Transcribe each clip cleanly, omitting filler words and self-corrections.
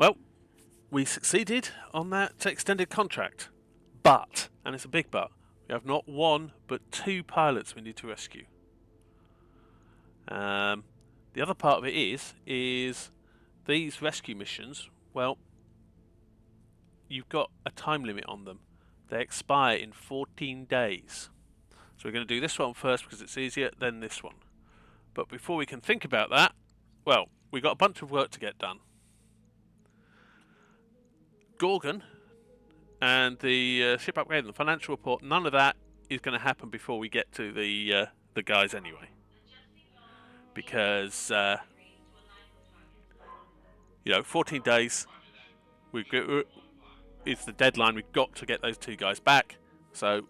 Well, we succeeded on that extended contract, but, and it's a big but, we have not one but two pilots we need to rescue. The other part of it is these rescue missions, well, you've got a time limit on them. They expire in 14 days. So we're going to do this one first because it's easier, then this one. But before we can think about that, well, we've got a bunch of work to get done. Gorgon and the ship upgrade and the financial report, none of that is going to happen before we get to the guys anyway. Because, 14 days, it's the deadline, we've got to get those two guys back. So,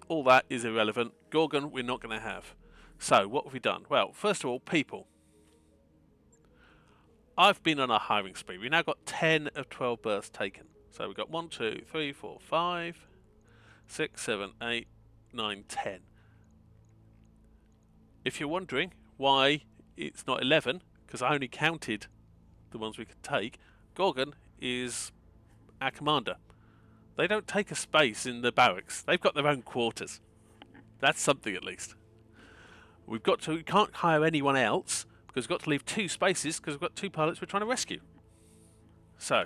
all that is irrelevant. Gorgon, we're not going to have. So, what have we done? Well, first of all, people. I've been on a hiring spree. We've now got 10 of 12 berths taken. So we've got 1, 2, 3, 4, 5, 6, 7, 8, 9, 10. If you're wondering why it's not 11, because I only counted the ones we could take, Gorgon is our commander. They don't take a space in the barracks. They've got their own quarters. That's something at least. We can't hire anyone else because we've got to leave 2 spaces because we've got 2 pilots we're trying to rescue. So,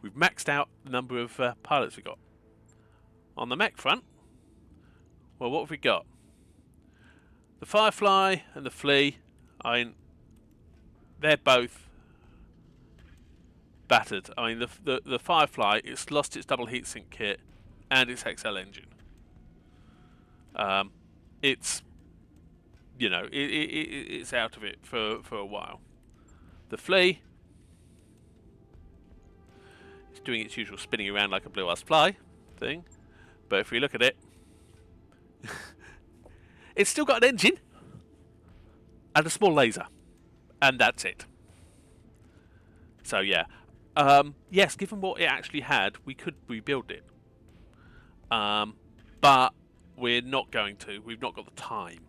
we've maxed out the number of pilots we've got. On the mech front, well, what have we got? The Firefly and the Flea, they're both battered. The Firefly, it's lost its double heatsink kit and its XL engine. It's it's out of it for a while. The Flea, it's doing its usual spinning around like a blue-ass fly thing, but if we look at it, it's still got an engine and a small laser, and that's it. So yeah, yes, given what it actually had, we could rebuild it, but we're not going to. We've not got the time.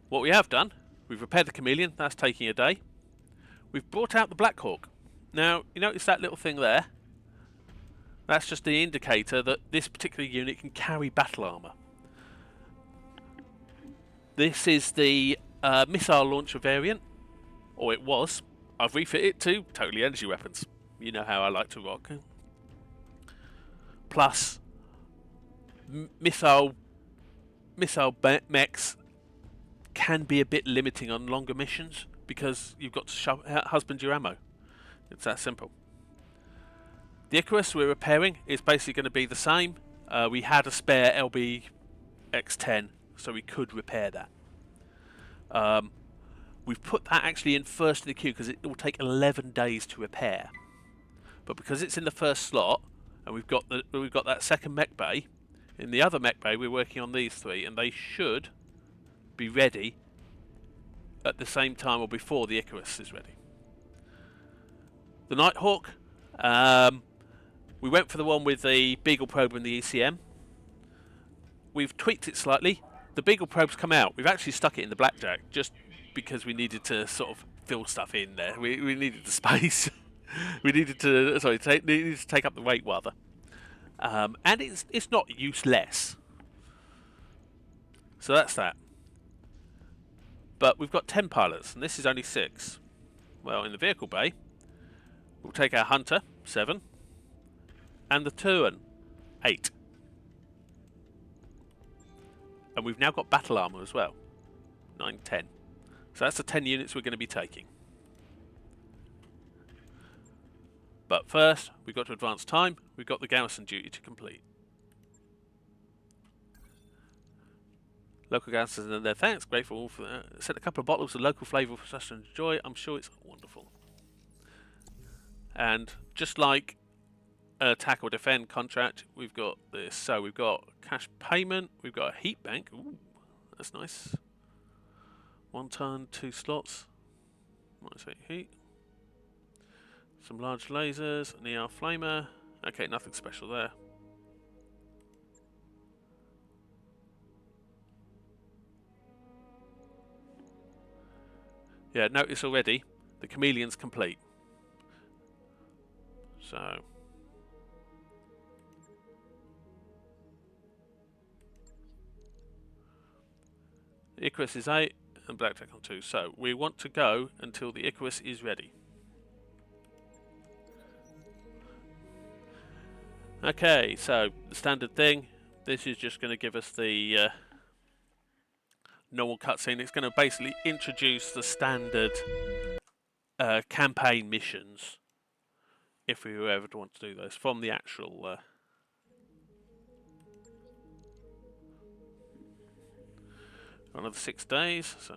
What we have done, we've repaired the Chameleon. That's taking a day. We've brought out the Black Hawk. Now, you notice that little thing there? That's just the indicator that this particular unit can carry battle armor. This is the missile launcher variant, or it was. I've refit it to totally energy weapons. You know how I like to rock. Plus, missile mechs can be a bit limiting on longer missions because you've got to husband your ammo. It's that simple. The Icarus we're repairing is basically going to be the same. We had a spare LB X10, so we could repair that. We've put that actually in first in the queue because it will take 11 days to repair. But because it's in the first slot, and we've got that second mech bay, in the other mech bay we're working on these 3, and they should be ready at the same time or before the Icarus is ready. The Nighthawk, we went for the one with the Beagle probe and the ECM. We've tweaked it slightly. The Beagle probe's come out. We've actually stuck it in the Blackjack just because we needed to sort of fill stuff in there. We needed the space. We needed to take up the weight rather. And it's not useless. So that's that. But we've got 10 pilots, and this is only 6. Well, in the vehicle bay, we'll take our Hunter, 7, and the Terran, 8. And we've now got battle armor as well, 9, 10. So that's the 10 units we're going to be taking. But first, we've got to advance time. We've got the garrison duty to complete. Local garrisons and their thanks. Grateful for that. Sent a couple of bottles of local flavour for us to enjoy. I'm sure it's wonderful. And just like an attack or defend contract, we've got this. So we've got cash payment. We've got a heat bank. Ooh, that's nice. 1 turn, 2 slots. Might say heat. Some large lasers, an ER flamer. Okay, nothing special there. Yeah, notice already The chameleon's complete. So the Icarus is 8 and BattleTech on 2. So we want to go until the Icarus is ready. Okay, so the standard thing. This is just going to give us the normal cutscene. It's going to basically introduce the standard campaign missions, if we were ever to want to do those, from the actual another 6 days, so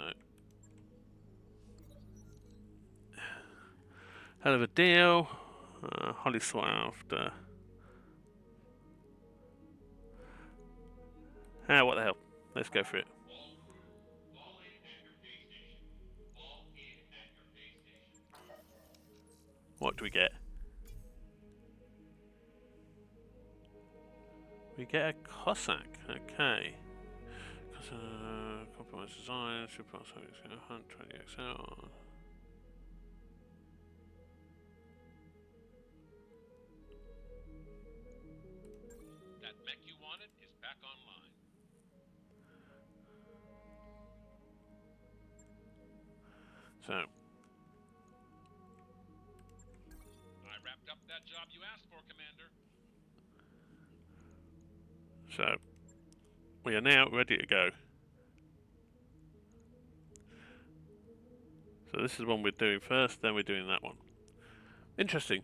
hell of a deal. Holly sought after. What the hell? Let's go for it. What do we get? We get a Cossack. Okay. Compromise design. Super hunt 20XL. That mech you wanted is back online. So I wrapped up that job you asked for, Commander. So we are now ready to go. So this is one we're doing first, then we're doing that one. Interesting.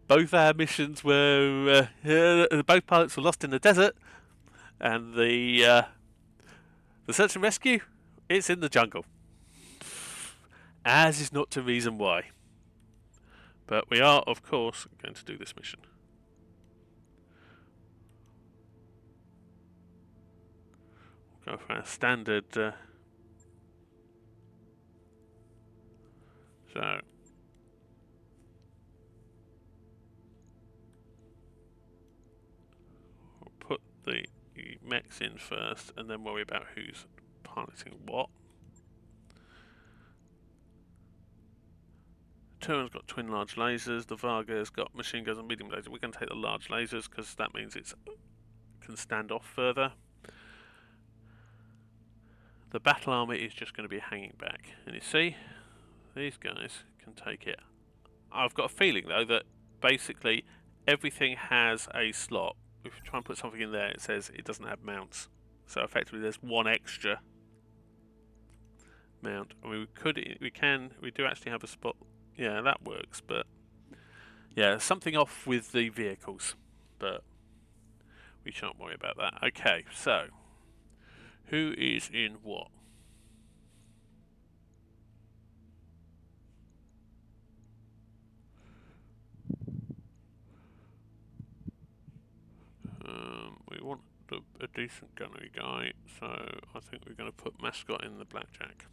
Both our missions were both pilots were lost in the desert, and the search and rescue, it's in the jungle. As is not to reason why. But we are, of course, going to do this mission. We'll go for our standard. So we'll put the mechs in first, and then worry about who's piloting what. Terran's got twin large lasers. The Varga's got machine guns and medium lasers. We're going to take the large lasers because that means it can stand off further. The battle armor is just going to be hanging back, and you see, these guys can take it. I've got a feeling though that basically everything has a slot. If you try and put something in there, it says it doesn't have mounts. So effectively, there's one extra mount. I mean, we do actually have a spot. Yeah, that works, but yeah, something off with the vehicles, but we shan't worry about that. Okay, so who is in what? We want a decent gunnery guy, so I think we're going to put Mascot in the Blackjack.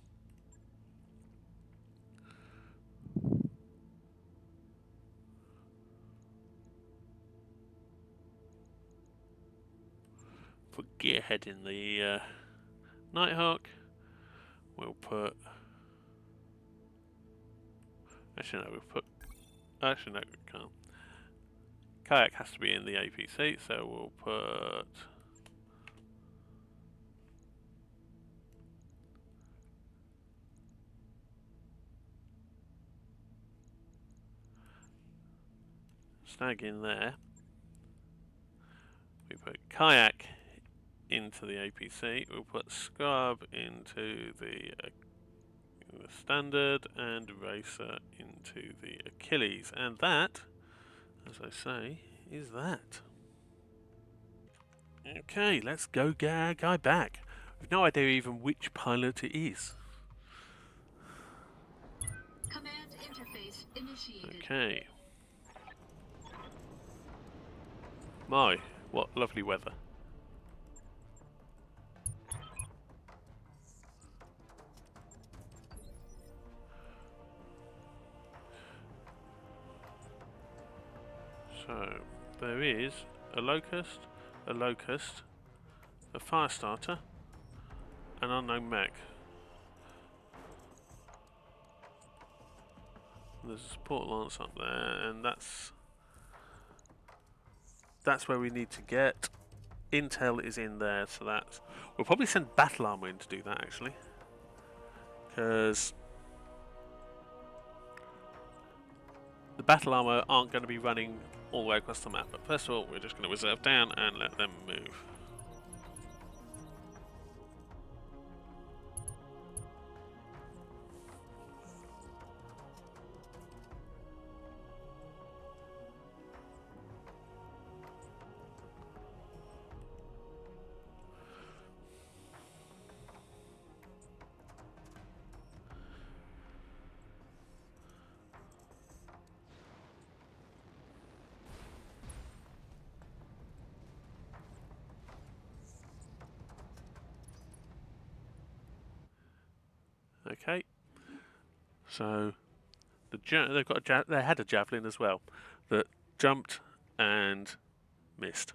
Put Gearhead in the Nighthawk. We'll put. Actually, no, we'll put. Actually, no, we can't. Kayak has to be in the APC, so we'll put. Stag in there. We put Kayak into the APC. We'll put Scrub into the Standard and Racer into the Achilles. And that, as I say, is that. Okay, let's go get our guy back. I've no idea even which pilot it is. Command interface initiated. Okay. My, what lovely weather. So, there is a Locust, a Firestarter, an unknown mech. There's a support lance up there, and that's where we need to get. Intel is in there, so that's... We'll probably send battle armor in to do that, actually. Because the battle armor aren't going to be running all the way across the map. But first of all, we're just going to reserve down and let them move. Okay, so they've got they had a javelin as well that jumped and missed.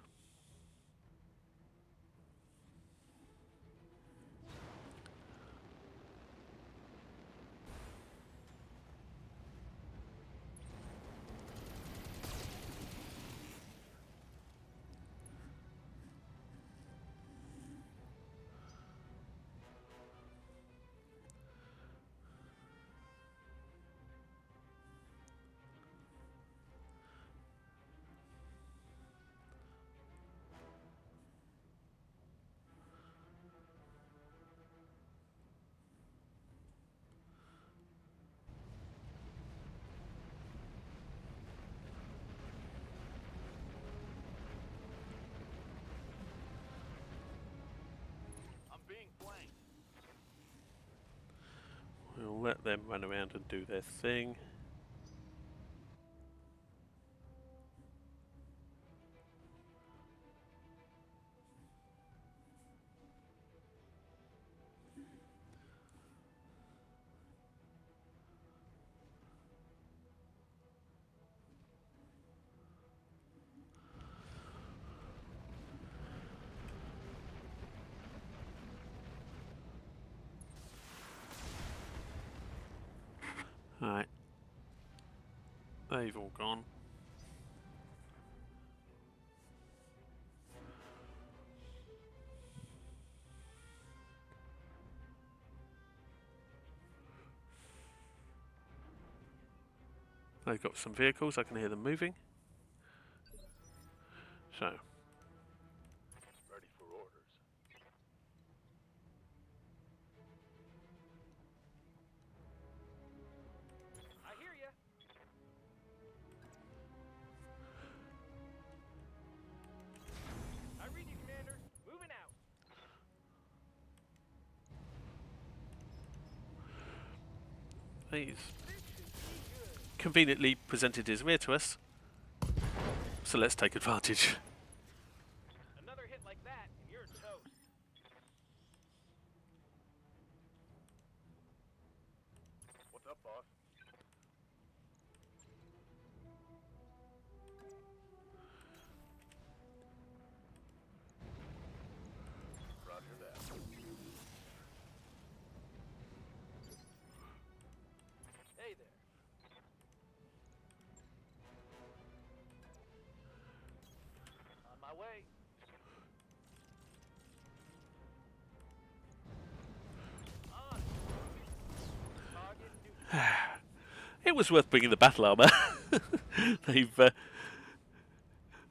We'll let them run around and do their thing. Alright. They've all gone. They've got some vehicles, I can hear them moving. So. Ready for orders. I hear ya. I read you, Commander. Moving out. He's conveniently presented his rear to us. So let's take advantage. Another hit like that, and you're toast. What's up, boss? Roger that. Hey there. On my way. On. Target neutral. It was worth bringing the battle armor. They've,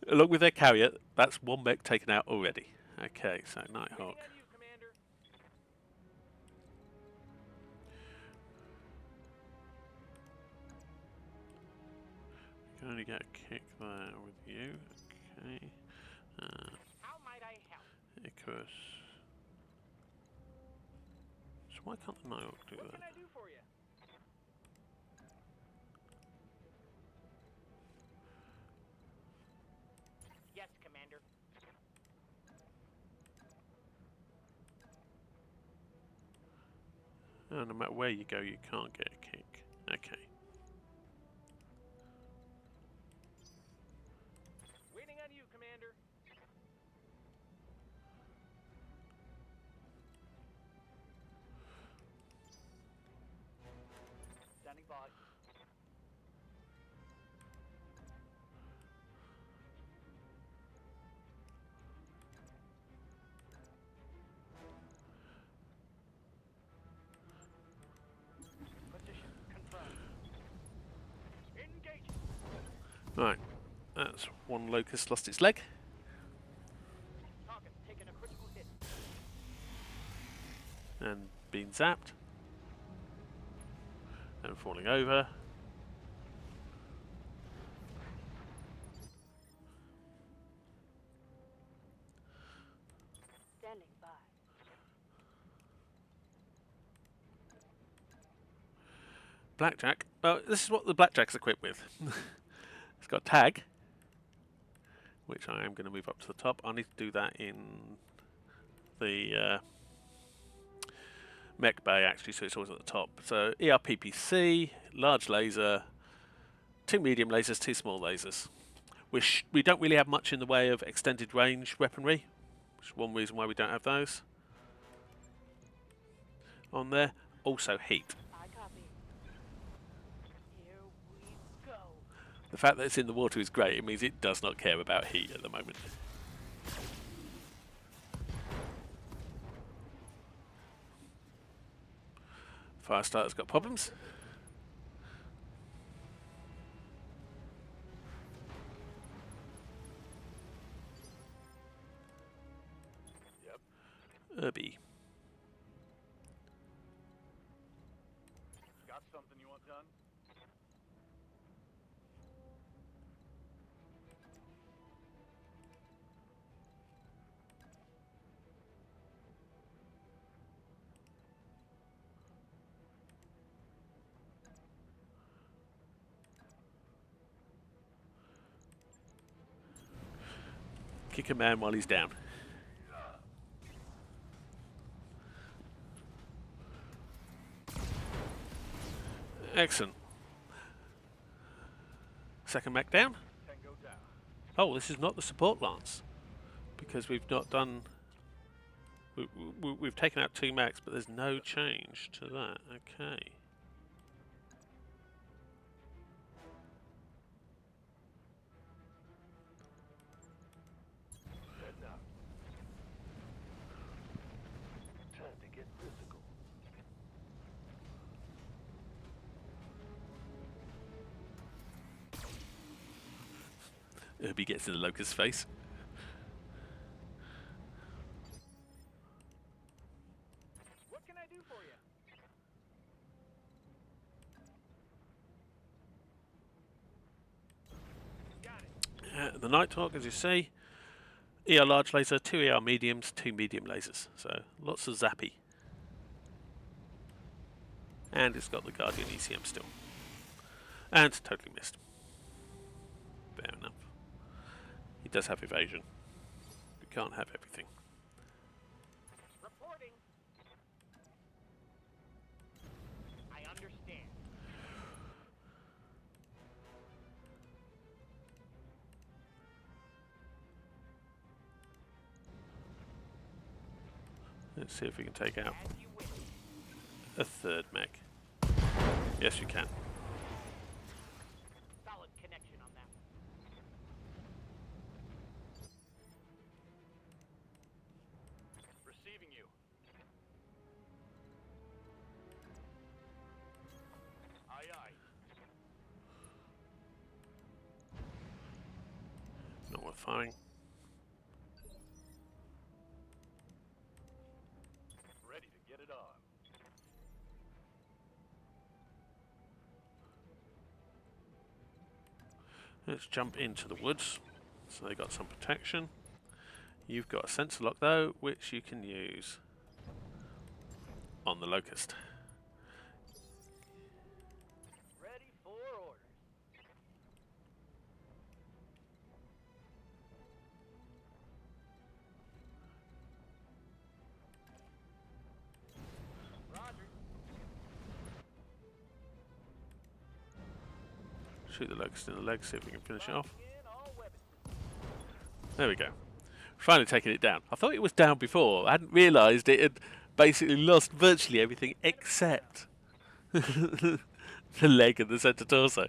along with their carrier, that's one mech taken out already. Okay, so Nighthawk. Waiting on you, Commander. You can only get a kick there with you. Okay. How might I help? Icarus. So why can't the Nighthawk do What that? can I do for you? Yes, Commander. Oh, no matter where you go, you can't get a kick. Okay. Waiting on you, Commander. Standing by. Right, that's one locust lost its leg. Target's taken a critical hit. And being zapped. And falling over. Standing by. Blackjack. Well, this is what the Blackjack's equipped with. It's got tag, which I am going to move up to the top. I need to do that in the mech bay actually, so it's always at the top. So ERPPC, large laser, 2 medium lasers, 2 small lasers. We don't really have much in the way of extended range weaponry, which is one reason why we don't have those on there. Also heat. I copy. Here we go. The fact that it's in the water is great. It means it does not care about heat at the moment. Firestarter's got problems. Yep. Irby. Got something you want done? Kick a man while he's down. Excellent. Second mech down. Tango down. Oh, this is not the support lance, because we've not done. We've taken out 2 mechs, but there's no change to that. Okay. Heading out. Time to get physical. Irby gets in the locust's face. What can I do for you? Got it. The Nighthawk, as you see, ER large laser, 2 ER mediums, 2 medium lasers. So lots of zappy. And it's got the Guardian ECM still. And totally missed. Fair enough. He does have evasion. We can't have everything. Reporting. I understand. Let's see if we can take out As you wish. a 3rd mech. Yes, you can. Solid connection on that one. Receiving you. Aye, aye. Not worth firing. Ready to get it on. Let's jump into the woods. So they got some protection. You've got a sensor lock though, which you can use on the locust. Ready for orders. Roger. Shoot the locust in the leg, see if we can finish it off. In all weapons. There we go. Finally taking it down. I thought it was down before. I hadn't realised it had basically lost virtually everything except the leg and the centre torso.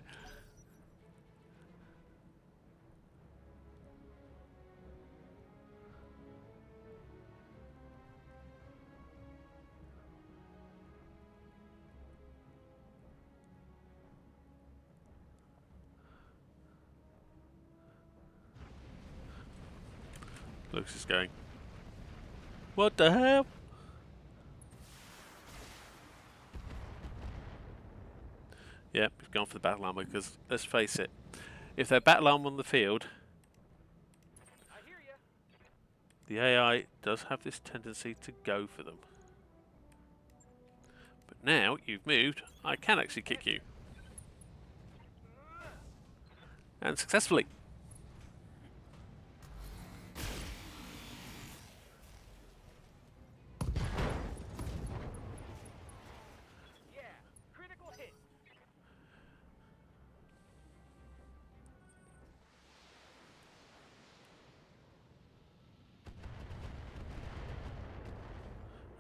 Lucas is going, what the hell? Yeah, we've gone for the battle armor because, let's face it, if they're battle armor on the field, I hear ya. the AI does have this tendency to go for them. But now you've moved, I can actually kick you. And successfully. Yeah, critical hit.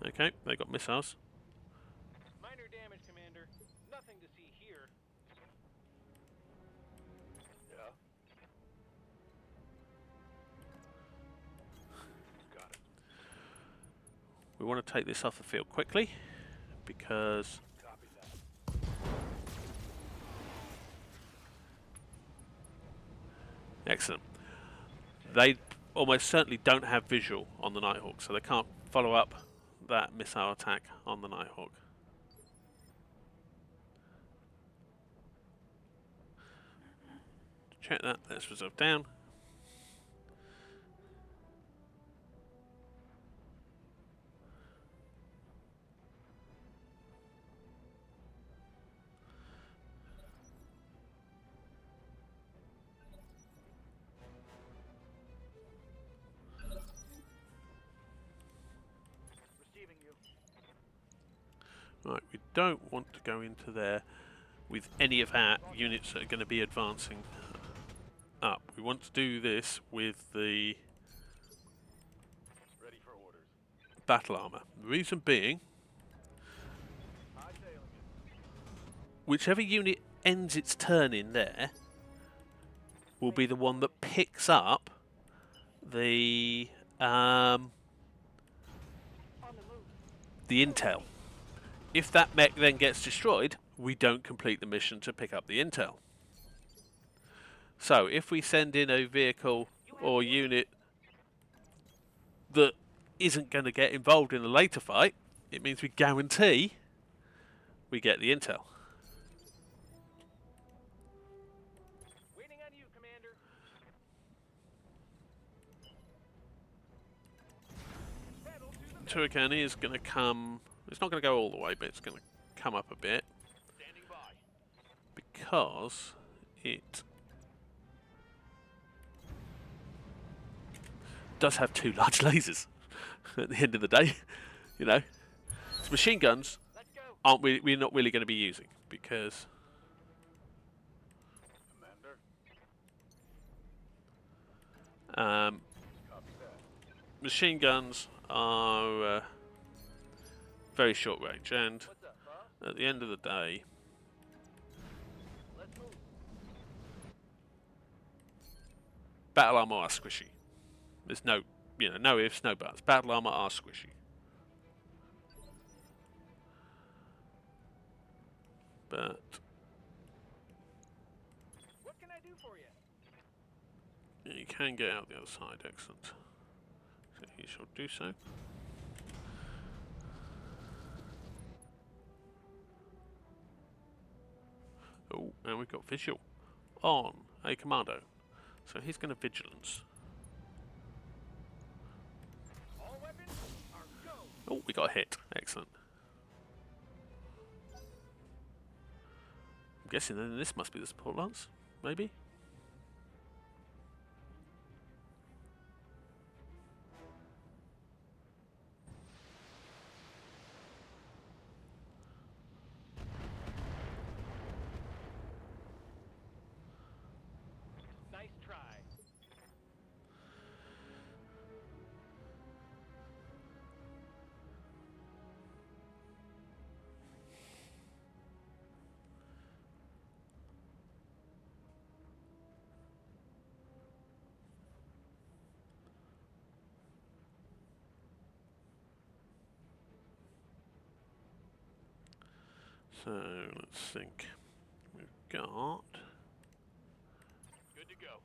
Okay, they got missiles. Minor damage, Commander. Nothing to see here. Yeah. Got it. We want to take this off the field quickly because Copy that. excellent. They almost certainly don't have visual on the Nighthawk, so they can't follow up that missile attack on the Nighthawk. Check that, let's reserve down. Receiving you. Right, we don't want to go into there with any of our units that are going to be advancing up. We want to do this with the Ready for orders. battle armor. The reason being, High sailing it. whichever unit ends its turn in there will be the one that picks up the intel. If that mech then gets destroyed, we don't complete the mission to pick up the intel. So if we send in a vehicle or unit that isn't going to get involved in a later fight, it means we guarantee we get the intel. Waiting on you, Commander. Pedal to the Turrican is going to come, it's not going to go all the way, but it's going to come up a bit Standing by. because it does have two large lasers at the end of the day. You know, it's machine guns Let's go. aren't we're not really going to be using because Commander. um, Copy that. machine guns are very short range, and What's up, huh? at the end of the day, Let's move. battle armor are squishy. There's no, no ifs, no buts. Battle armor are squishy. But What can I do for you? you can get out the other side, excellent. So you shall do so. Oh, and we've got visual on a commando. So he's going to vigilance. All weapons are go. Oh, we got a hit. Excellent. I'm guessing then this must be the support lance, maybe? Nice try. So let's think. We've got Good to go.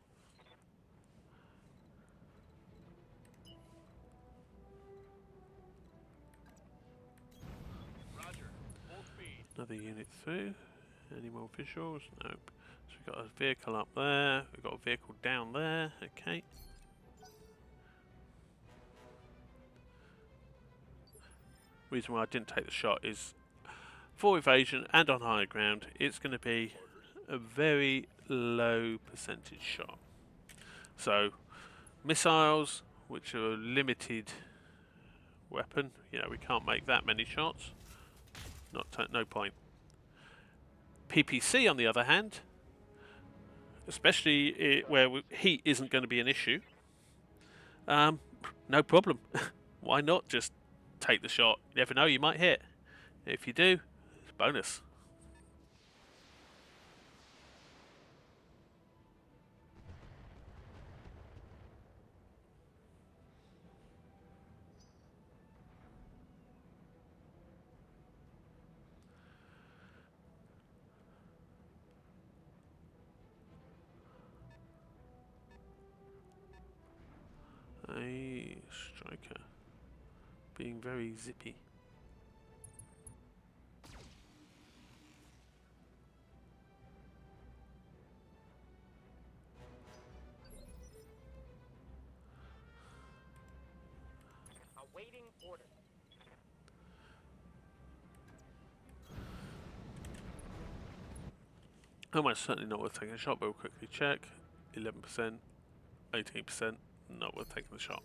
Another unit through. Any more visuals? Nope. So we've got a vehicle up there. We've got a vehicle down there. Okay. Reason why I didn't take the shot is for evasion and on higher ground, it's going to be a very low percentage shot. So missiles, which are a limited weapon, you know, we can't make that many shots. No point. PPC, on the other hand, especially where heat isn't going to be an issue, no problem. Why not just take the shot? You never know, you might hit. If you do, it's bonus. A striker being very zippy. Awaiting order. Almost certainly not worth taking a shot, but we'll quickly check. 11%, 18%, not worth taking the shot.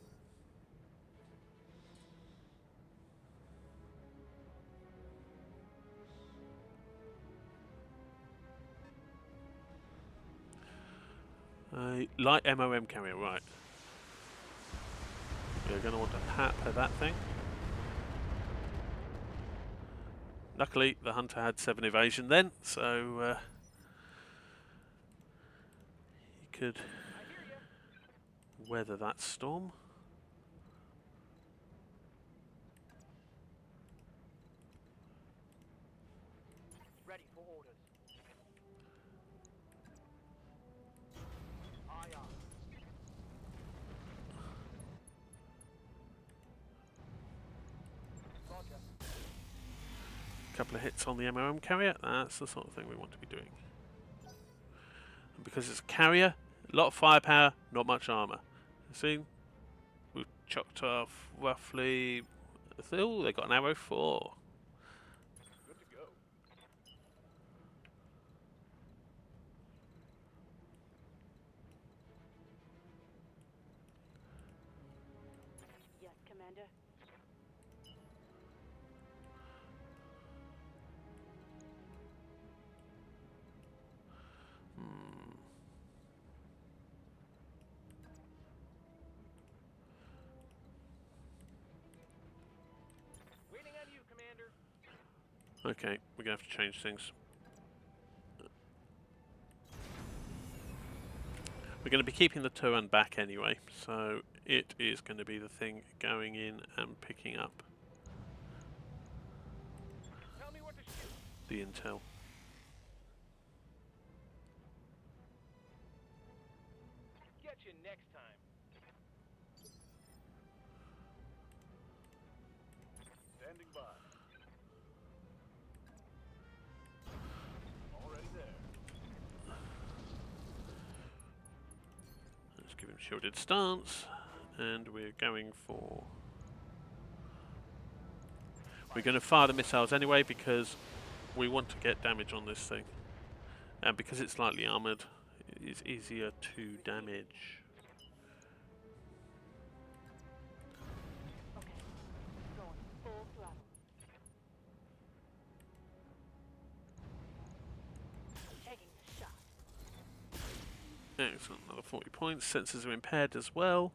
A light MOM carrier, right. We're going to want to pepper that thing. Luckily, the hunter had 7 evasion then, so he could weather that storm. Ready for orders. Aye, aye. Roger. Couple of hits on the MOM carrier, that's the sort of thing we want to be doing. And because it's a carrier, a lot of firepower, not much armour. See, we've chucked off roughly. Oh, they got an arrow 4. Good to go. Yes, Commander. Waiting on you, Commander. Okay, we're going to have to change things. We're going to be keeping the Terran back anyway, so it is going to be the thing going in and picking up Tell me what to shoot. the intel. Get you next time. Standing by. Already there. Let's give him shielded stance, and we're going for... We're going to fire the missiles anyway because we want to get damage on this thing. And because it's lightly armoured, it's easier to damage. Okay. Going full throttle. Taking the shot. Excellent, another 40 points. Sensors are impaired as well.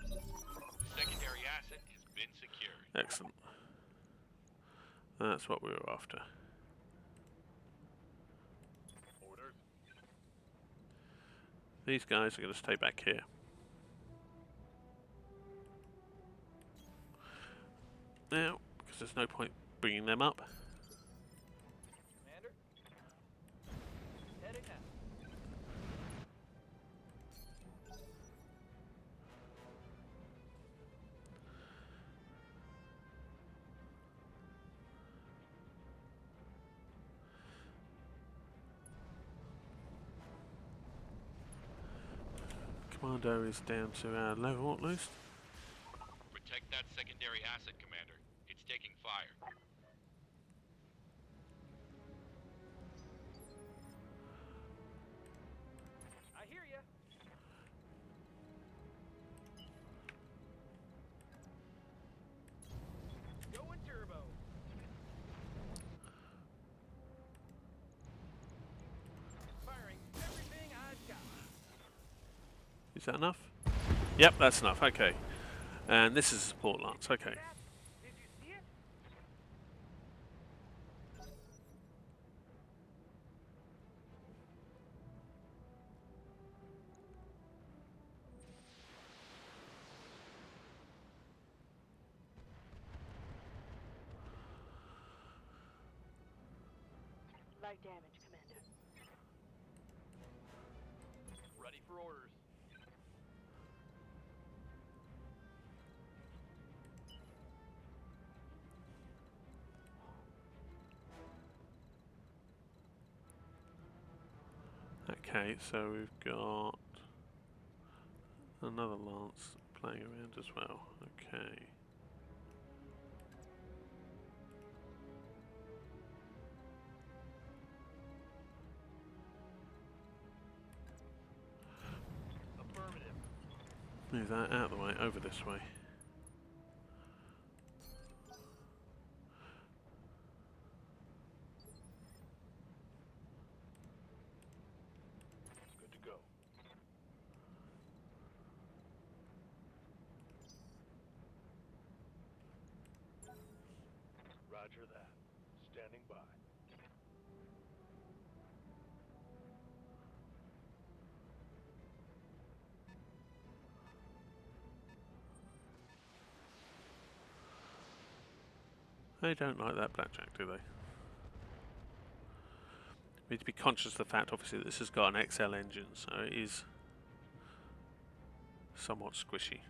Secondary asset has been secured. Excellent. That's what we were after. Orders. These guys are going to stay back here. Now, because there's no point bringing them up. Commander. Heading out. Commando is down to our level at least. Protect that secondary asset, Commander. It's taking fire. I hear ya. Going turbo. Firing everything I've got. Is that enough? Yep, that's enough. Okay. And this is a support lance. Okay. Did you see it? Light damage, Commander. Ready for orders. Okay, so we've got another lance playing around as well. Okay. Affirmative. Move that out of the way, over this way. Good to go. Roger that. Standing by. They don't like that blackjack, do they? We need to be conscious of the fact, obviously, that this has got an XL engine, so it is somewhat squishy.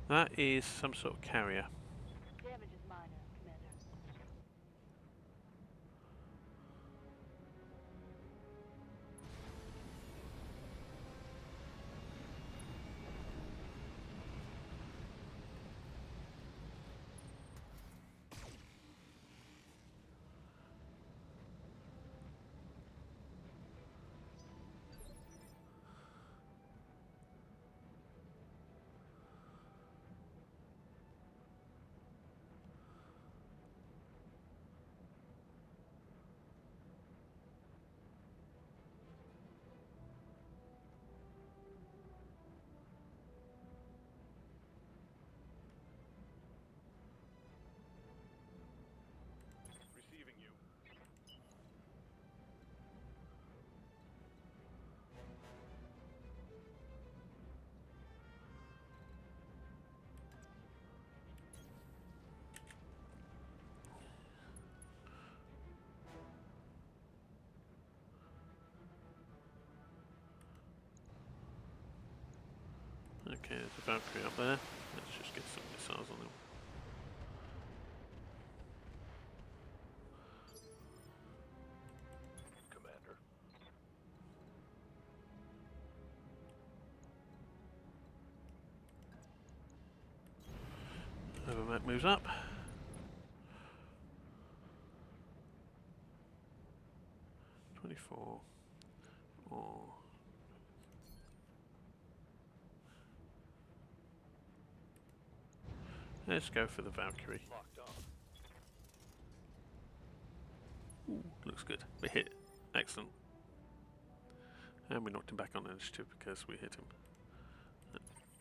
That is some sort of carrier. Damage is minor, Commander. Receiving you. Okay, there's a Valkyrie up there. Let's just get some missiles on them. Commander. Overmap moves up. .24 or let's go for the Valkyrie. Locked on. Ooh, looks good. We hit. Excellent. And we knocked him back on initiative because we hit him.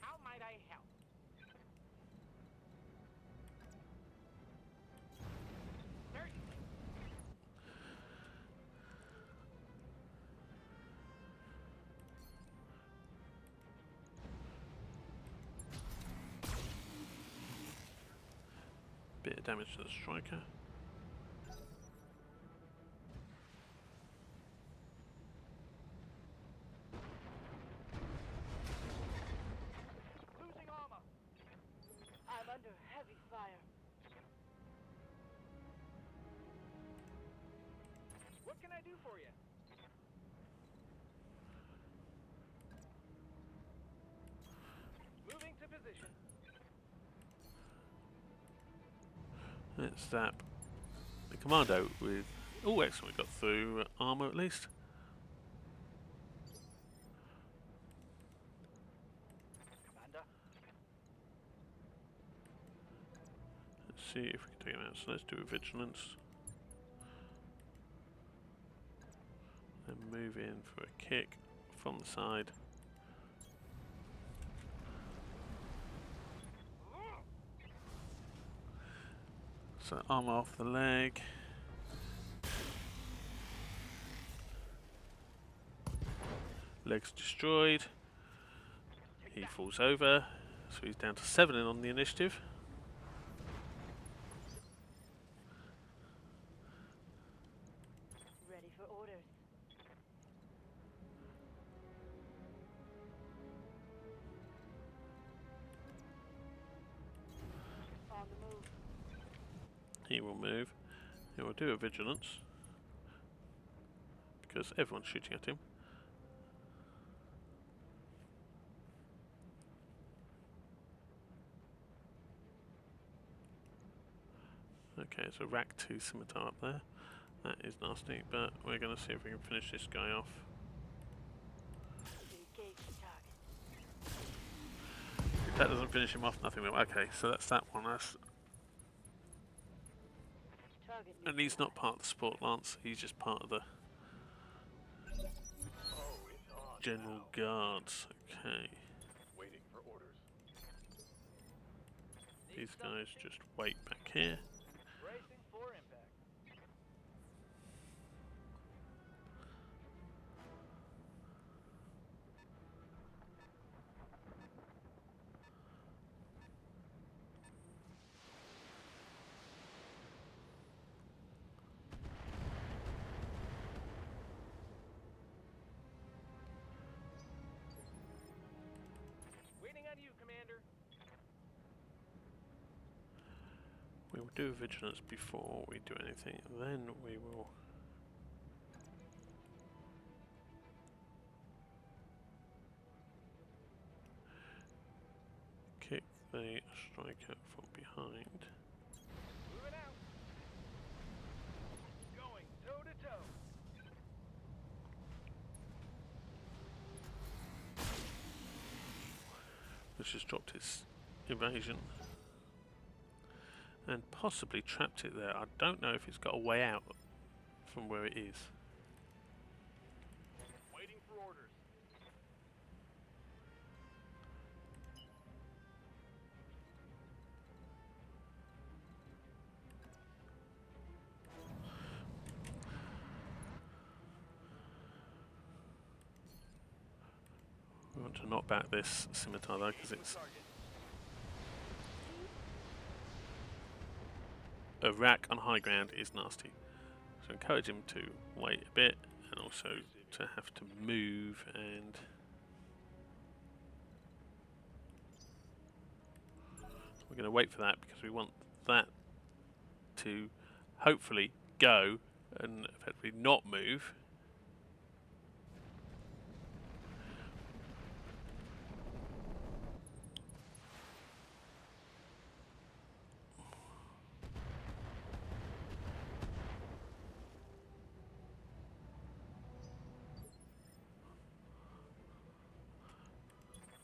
How might I help? Certainly. Bit of damage to the striker. Losing armor. I'm under heavy fire. I do for you? Moving to position. Let's zap the commando with... Oh, excellent, we got through armour at least. Commander. Let's see if we can take him out. So let's do a vigilance. And move in for a kick from the side. So arm off the leg. Leg's destroyed. He falls over. So he's down to 7 in on the initiative. Ready for orders. On the move. He will move. He will do a vigilance. Because everyone's shooting at him. Okay, so rack 2 scimitar up there. That is nasty, but we're going to see if we can finish this guy off. Engage the target. If that doesn't finish him off, nothing will. Okay, so that's that one. That's, Target and he's not part of the support lance, he's just part of the Oh, it's on general now. guards. Okay, Waiting for orders. these guys just wait back here. Bracing for impact. Waiting on you, Commander. We will do vigilance before we do anything, and then we will kick the striker from behind. Moving out. Going toe to toe. Which has dropped his evasion and possibly trapped it there. I don't know if it's got a way out from where it is. Waiting for orders. We want to knock back this scimitar though, because it's Target. a rack on high ground is nasty. So encourage him to wait a bit and also to have to move, and we're going to wait for that because we want that to hopefully go and effectively not move.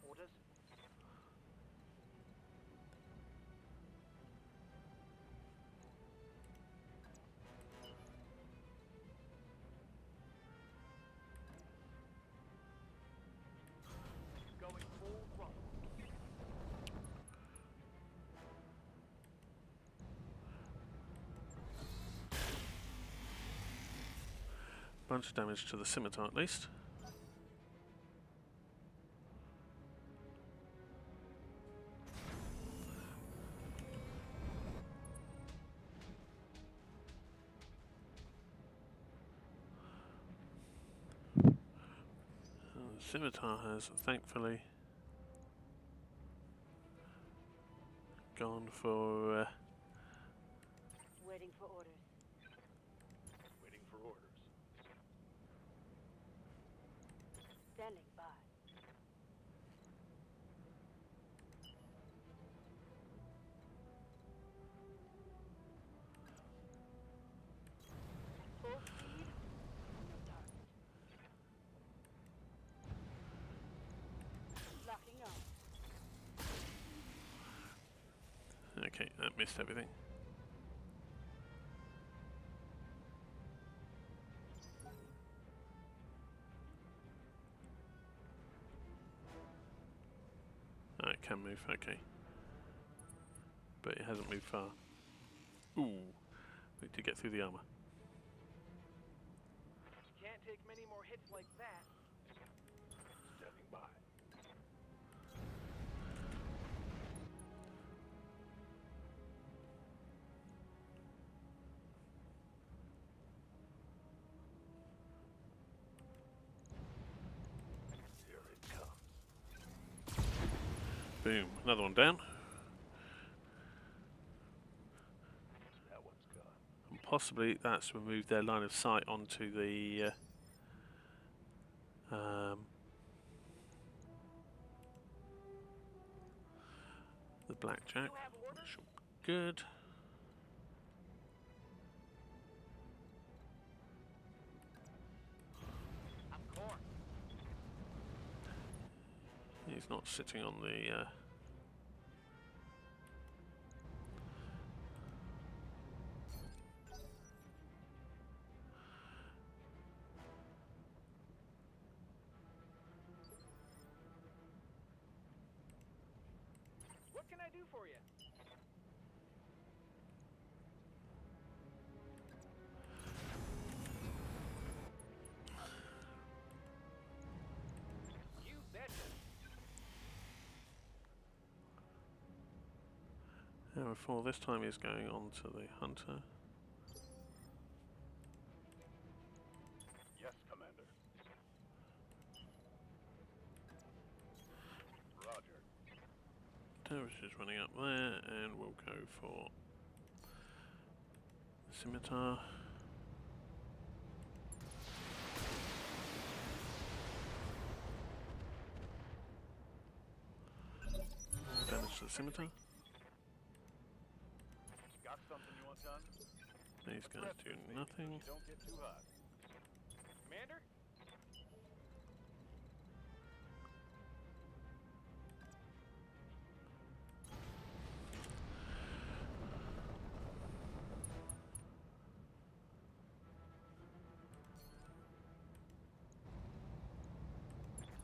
Orders. Going full throttle. Bunch of damage to the scimitar at least. The scimitar has thankfully gone for Waiting for orders. Waiting for orders. Okay, that missed everything. Oh, it can move, okay. But it hasn't moved far. Ooh, we need to get through the armor. You can't take many more hits like that. Standing by. Here it comes. Boom, another one down. That one's gone. And possibly that's removed their line of sight onto the blackjack. You have orders? That should be good. I'm core. He's not sitting on the What can I do for you? You betcha. Arrow 4 this time is going on to the hunter. Yes, Commander. Roger. Terrorist is running up there, and we'll go for the scimitar. Damage to the scimitar. Got something you want done? These guys do nothing. You don't get too hot. Commander?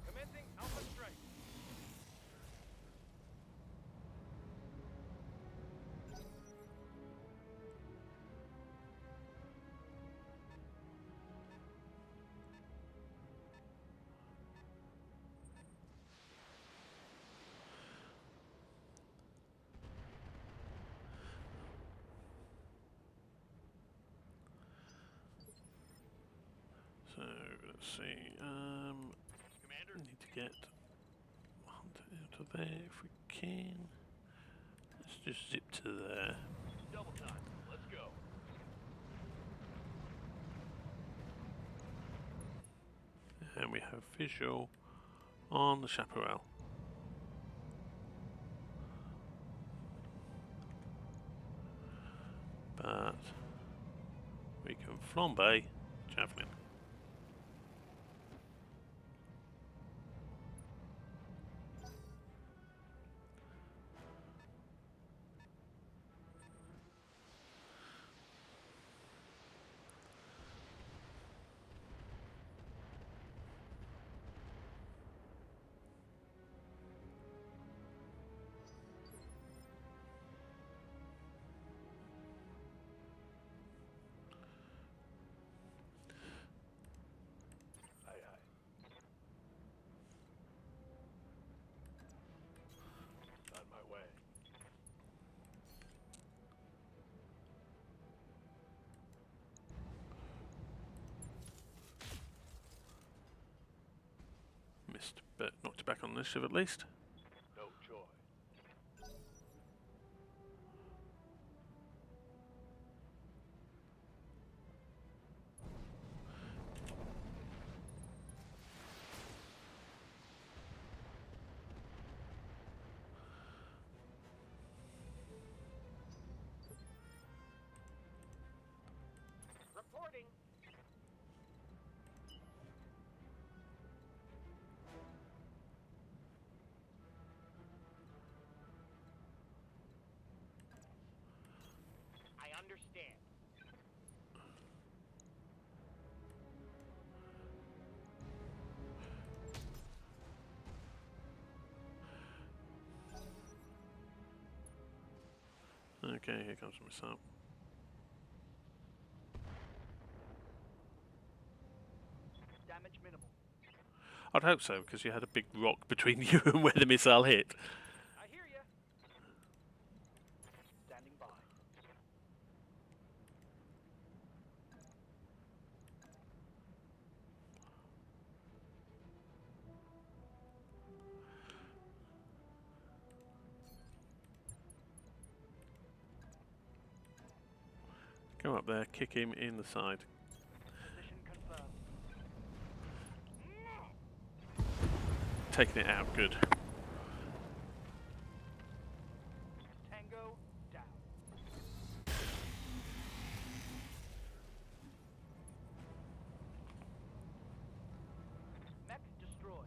Commencing Alpha Strike. So let's see. Commander? We need to get hunter out of there if we can. Let's just zip to there. Double time. Let's go. And we have visual on the chaparral. But we can flambe javelin. Aye, aye. On my way. Missed, but knocked back on initiative at least. No joy. Reporting. Okay, here comes a missile. Damage minimal. I'd hope so, because you had a big rock between you and where the missile hit. I hear ya. Standing by. Go up there, kick him in the side. Position confirmed. Taking it out, good. Tango down. Mech destroyed.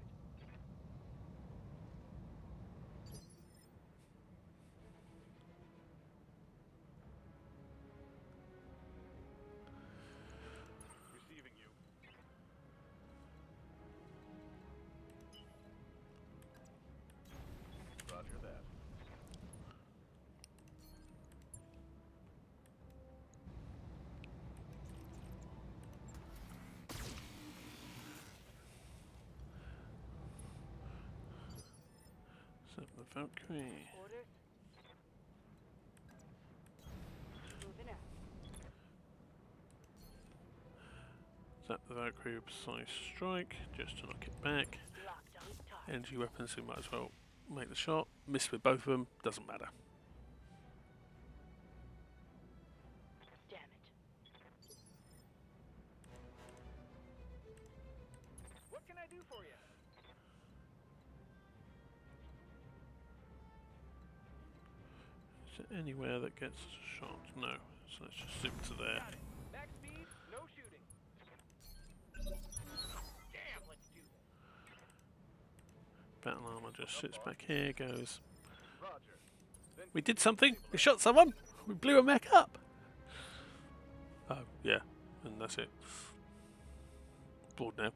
Receiving you. Roger that. Set the Valkyrie. Orders. Moving out. Set the Valkyrie with precise strike, just to knock it back. Locked on target. Energy weapons, we might as well make the shot. Miss with both of them, doesn't matter. Damn it. What can I do for you? Is there anywhere that gets shot? No. So let's just zoom to there. Got it. Max speed, no shooting. Damn, let's do this. Battle armor just sits back here, goes. Roger. Then We did something! We shot someone! We blew a mech up! Oh, yeah. And that's it. Bored now.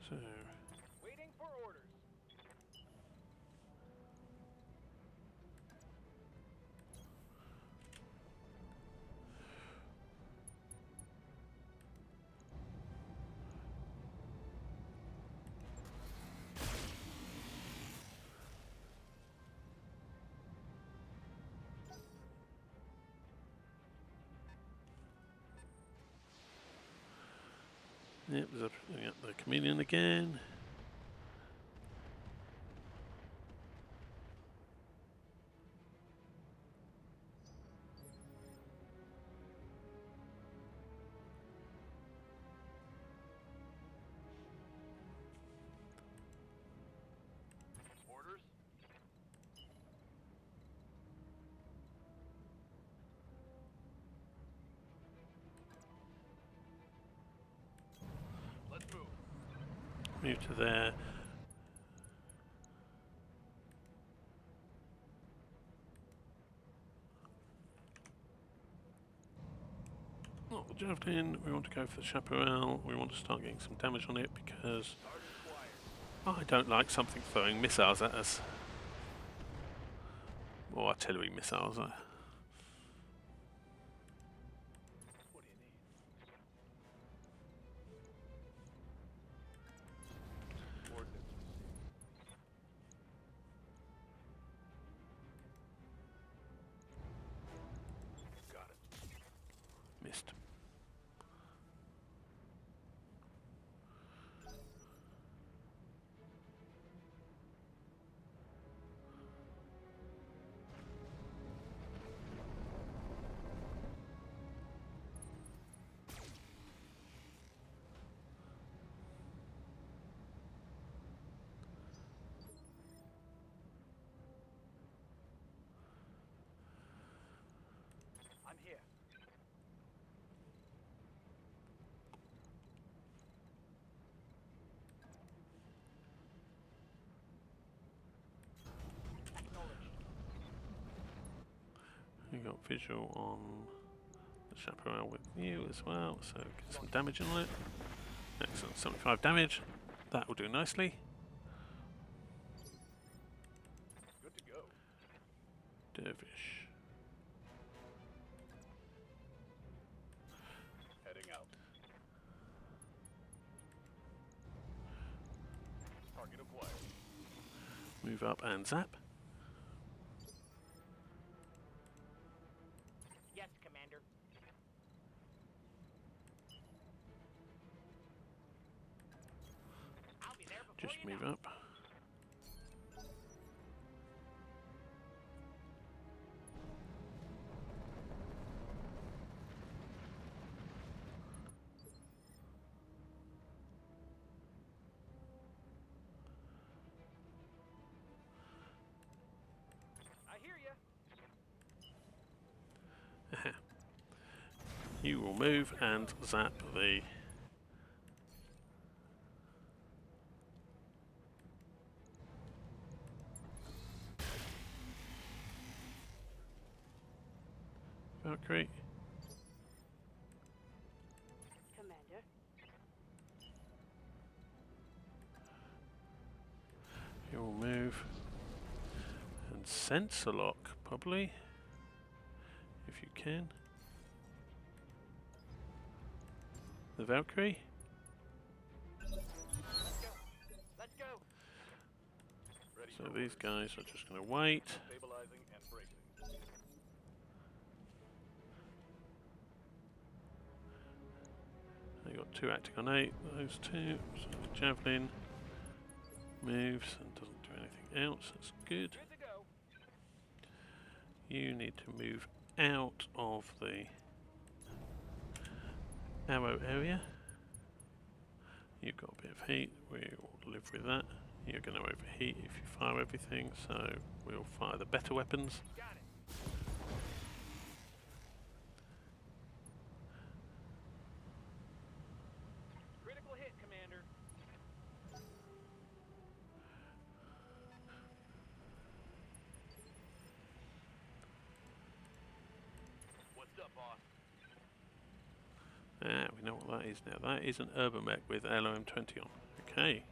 So, Waiting for orders. yep, there's the chameleon again. orders. Let's move. Move to there. Not the javelin, we want to go for the chaparral. We want to start getting some damage on it because I don't like something throwing missiles at us. Or artillery missiles. What do you need? Ordnance received. Got it. Missed. visual on the chaparral with you as well, so get some damage on it. Excellent, 75 damage. That will do nicely. Good to go. Dervish. Heading out. Target acquired. Move up and zap. Yes, Commander. I'll be there before Just you move know. up. I hear ya. You will move and zap the Valkyrie. Commander. You will move and sense a lock, probably, if you can. The Valkyrie. Let's go. Ready So for these orders. guys are just going to wait. Stabilizing and bracing. They got 2 acting on 8. Those 2. So the javelin moves and doesn't do anything else. That's good. Good to go. You need to move out of the arrow area. You've got a bit of heat. We will live with that. You're going to overheat if you fire everything, so we'll fire the better weapons. Got it. Critical hit, Commander. What's up, boss? Ah, we know what that is now. That is an urban mech with LOM20 on. Okay.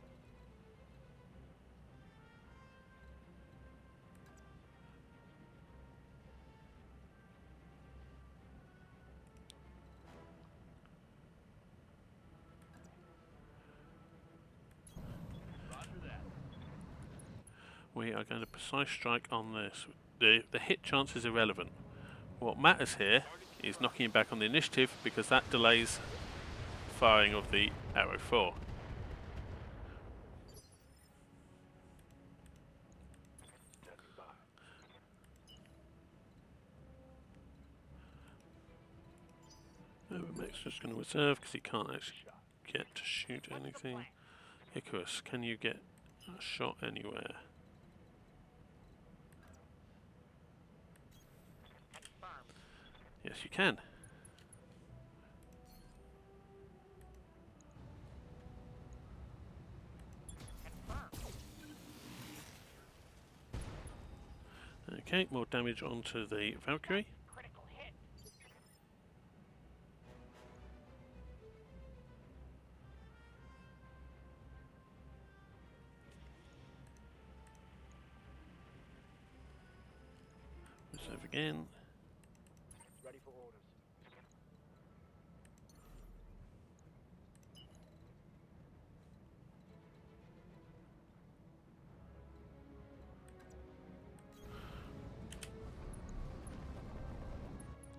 Roger that. We are going to precise strike on this. The hit chance is irrelevant. What matters here is knocking him back on the initiative because that delays firing of the arrow 4. Standing by. Urban mech's just going to reserve because he can't actually get to shoot anything. Icarus, can you get a shot anywhere? Confirm. Yes, you can. Confirm. Okay, more damage onto the Valkyrie. Critical hit. Reserve again. Ready for orders.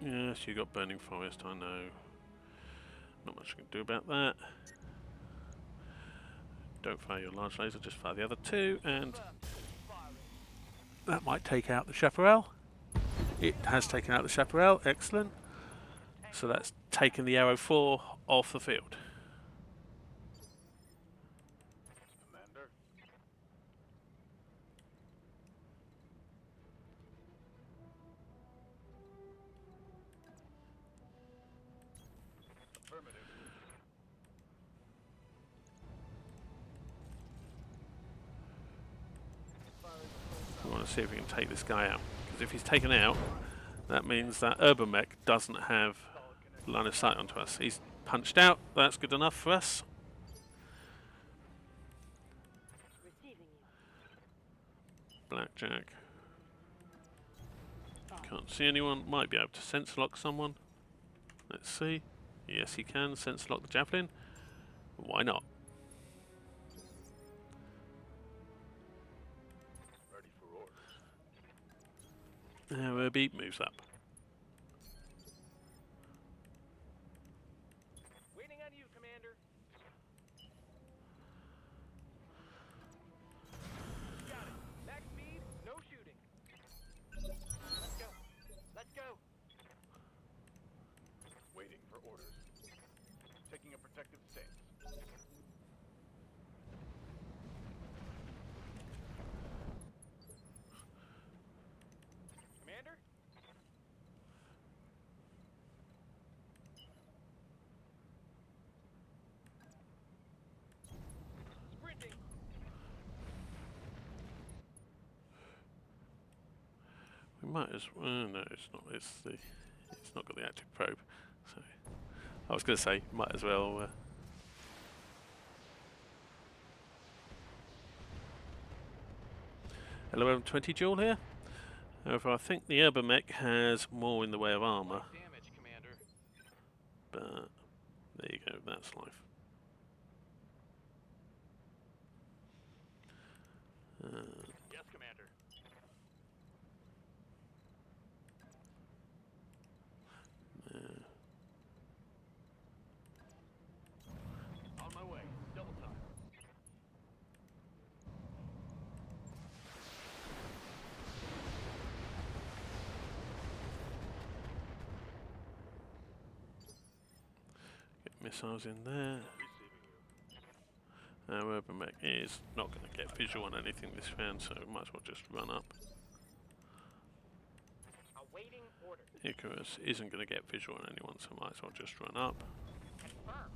Yes, you got Burning Forest, I know. Not much you can do about that. Don't fire your large laser, just fire the other 2, and that might take out the chaparral. It has taken out the chaparral, excellent. So that's taken the arrow 4 off the field. Commander. Affirmative. We want to see if we can take this guy out. Because if he's taken out, That means that Urban doesn't have line of sight onto us. He's punched out. That's good enough for us. Receiving you. Blackjack. Can't see anyone. Might be able to sense lock someone. Let's see. Yes, he can sense lock the javelin. Why not? Ready for orders. Now Herbie moves up. Waiting on you, Commander. Got it. Max speed, no shooting. Let's go. Let's go. Waiting for orders. Taking a protective stance. Commander? Sprinting. We might as well. No, it's not. It's not got the active probe. So I was going to say, might as well. LOM-20 duel here. However, I think the Urban has more in the way of armour. Damage, Commander. But there you go. That's life. Yes, Commander. On my way. Double time. Get missiles in there. Receiving you. Our Urban is not going to get visual on anything this round, so might as well just run up. Awaiting orders. Icarus isn't going to get visual on anyone, so might as well just run up. Confirm.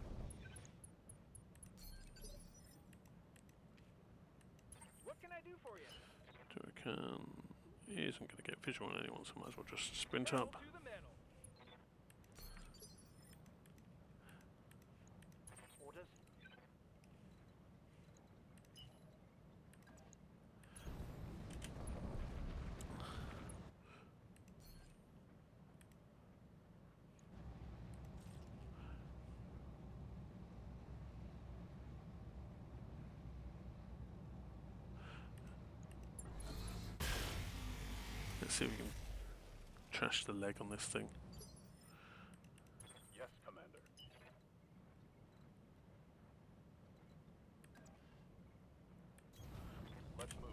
What can I do for you? Turrican isn't going to get visual on anyone, so might as well just sprint up. Pedal to the metal. Orders. Let's see if we can trash the leg on this thing. Yes, Commander. Let's move.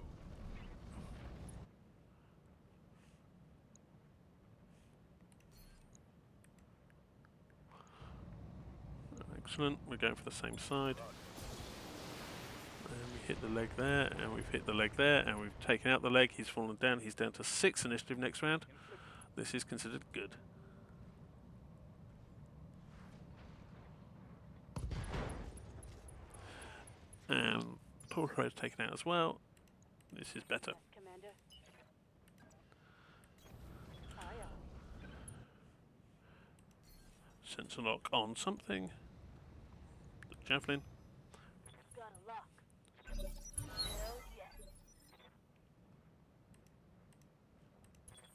Excellent, we're going for the same side. And we hit the leg there, and we've hit the leg there, and we've taken out the leg. He's fallen down. He's down to 6 initiative next round. This is considered good. And Torpedo's taken out as well. This is better. Yes, Commander. Aye, aye. Sensor lock on something. The javelin. Got a lock. Hell yes.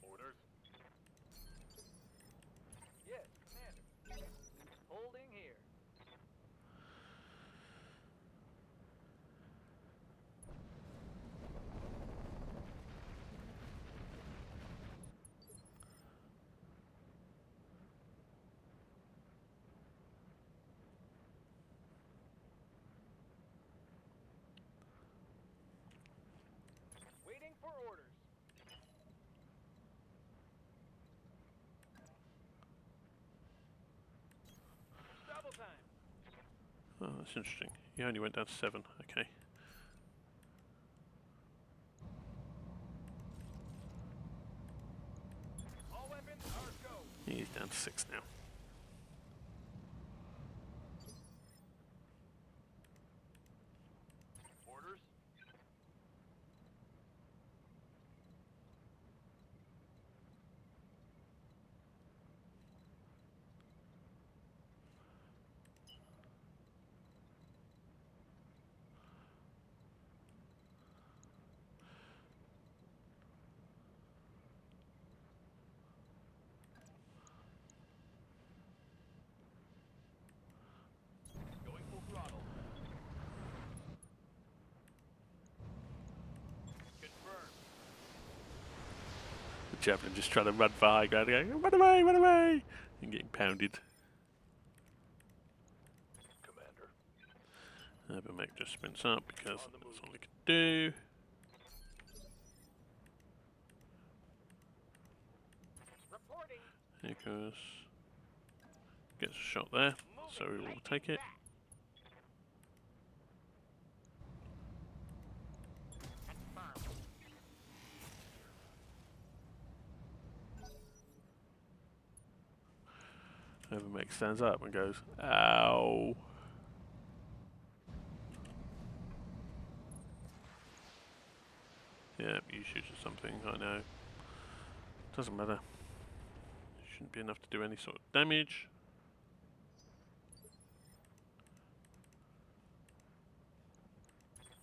Orders. Yes, Commander. Holding here. Waiting for orders. Double time. Oh, that's interesting. He only went down to 7. Okay. All weapons are go. He's down to 6 now. Orders. Javelin just trying to run for high ground, going, run away, and getting pounded. Commander. Urban Mech just sprints up because that's all he can do. Reporting. Icarus gets a shot there, so we will take it. Urban Mech stands up and goes, ow. Yeah, you shoot at something, I know. Doesn't matter. Shouldn't be enough to do any sort of damage.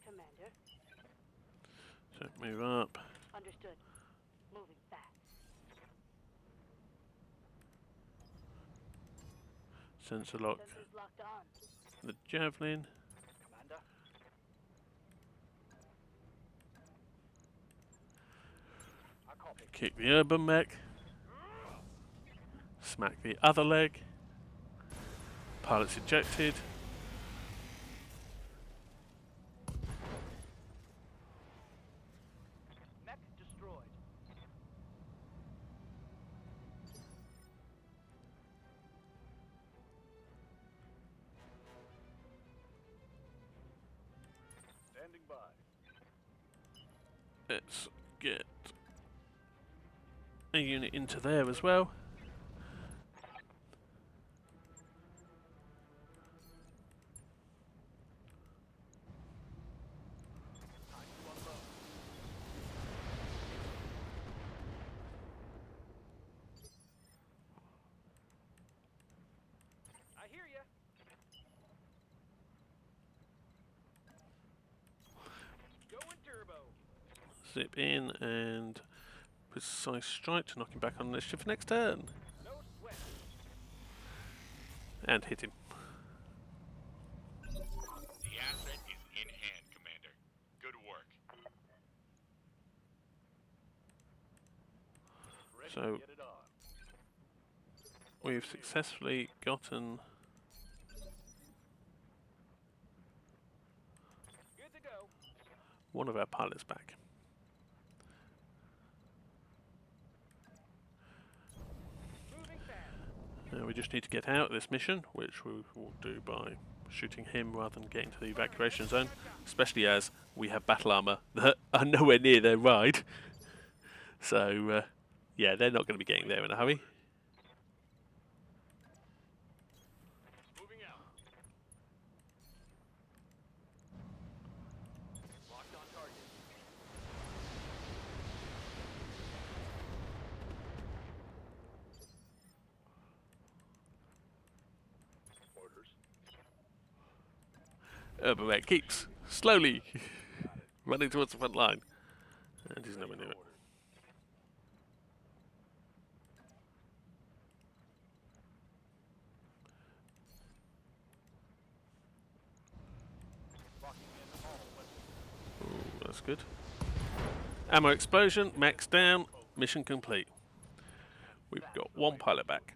Commander. So move up. Understood. Moving fast. Sensor lock Sensors locked on. the Javelin. Commander. I copy. Kick the Urban Mech. Smack the other leg. Pilot's ejected. Mech destroyed. Standing by. Let's get a unit into there as well. Time to unload. I hear ya. Going turbo. Zip in and precise strike to knock him back on initiative for next turn. No sweat. And hit him. The asset is in hand, Commander. Good work. Ready So- to get it on. We've successfully gotten Good to go. one of our pilots back. Moving fast. Now we just need to get out of this mission, which we will do by shooting him rather than getting to the evacuation zone, especially as we have battle armor that are nowhere near their ride. So, yeah, they're not going to be getting there in a hurry. Moving out. Locked on target. Orders. Urban Mech keeps slowly running towards the front line. And he's nowhere near it. Orders. Locking in all weapons. Ooh, that's good. Ammo explosion, max down, mission complete. We've got one pilot back.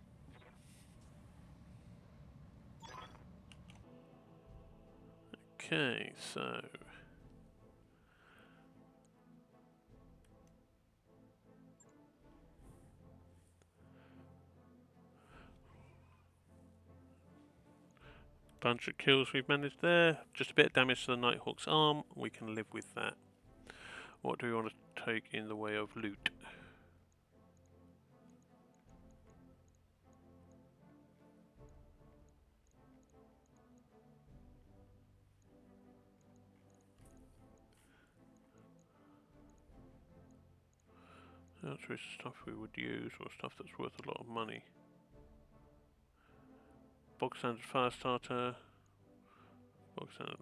Okay, so bunch of kills we've managed there. Just a bit of damage to the Nighthawk's arm. We can live with that. What do we want to take in the way of loot? That's really stuff we would use, or stuff that's worth a lot of money. Bog standard fire starter. Bog standard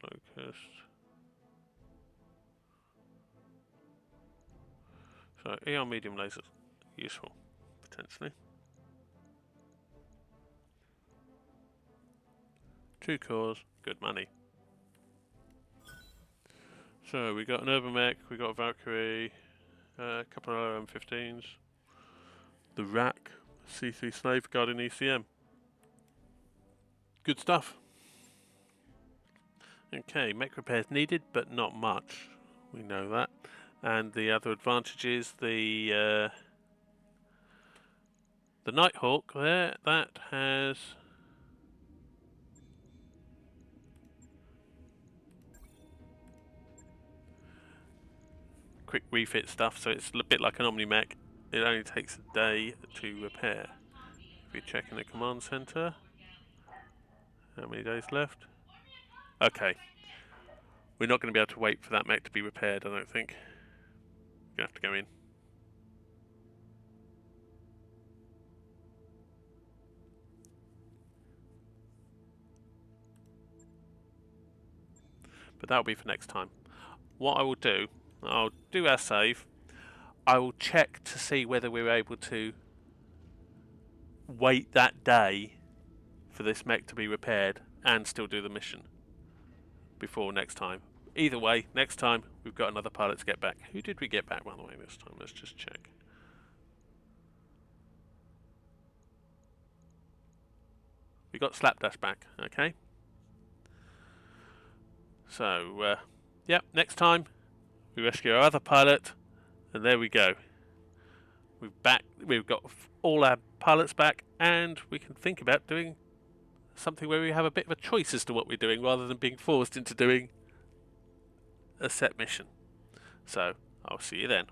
locust. So ER medium lasers, useful, potentially. 2 cores, good money. So we got an Urban Mech, we got a Valkyrie, A couple of M15s. The rack, C3 Slave guarding ECM. Good stuff. Okay, mech repairs needed, but not much. We know that. And the other advantage is the Nighthawk there, that has quick refit stuff, so it's a bit like an Omni-Mech. It only takes a day to repair. If we check in the command center, how many days left? Okay. We're not going to be able to wait for that mech to be repaired, I don't think. We're going to have to go in. But that'll be for next time. What I will do, I'll do our save. I will check to see whether we're able to wait that day for this mech to be repaired and still do the mission before next time. Either way, next time we've got another pilot to get back. Who did we get back, by the way, this time? Let's just check. We got Slapdash back, okay? So, yep, next time we rescue our other pilot, and there we go. We've got all our pilots back, and we can think about doing something where we have a bit of a choice as to what we're doing, rather than being forced into doing a set mission. So, I'll see you then.